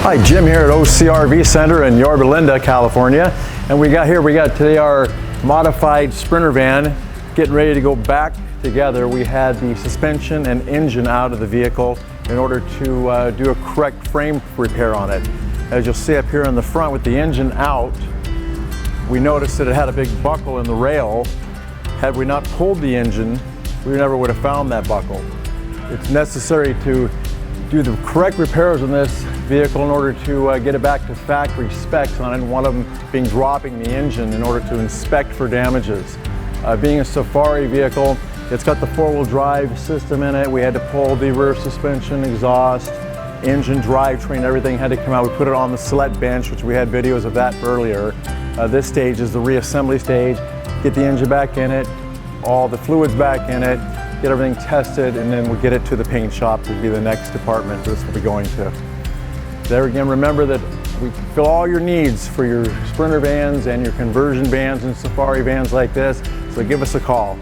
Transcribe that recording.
Hi, Jim here at OCRV Center in Yorba Linda, California. And we got today our modified Sprinter van getting ready to go back together. We had the suspension and engine out of the vehicle in order to do a correct frame repair on it. As you'll see up here in the front with the engine out, we noticed that it had a big buckle in the rail. Had we not pulled the engine, we never would have found that buckle. It's necessary to do the correct repairs on this vehicle in order to get it back to factory specs on it, one of them being dropping the engine in order to inspect for damages. Being a safari vehicle, it's got the four-wheel drive system in it. We had to pull the rear suspension, exhaust, engine, drivetrain, everything had to come out. We put it on the select bench, which we had videos of that earlier. This stage is the reassembly stage. Get the engine back in it, all the fluids back in it, get everything tested, and then we'll get it to the paint shop to be the next department this will be going to. There again, remember that we fill all your needs for your Sprinter vans and your conversion vans and safari vans like this, so give us a call.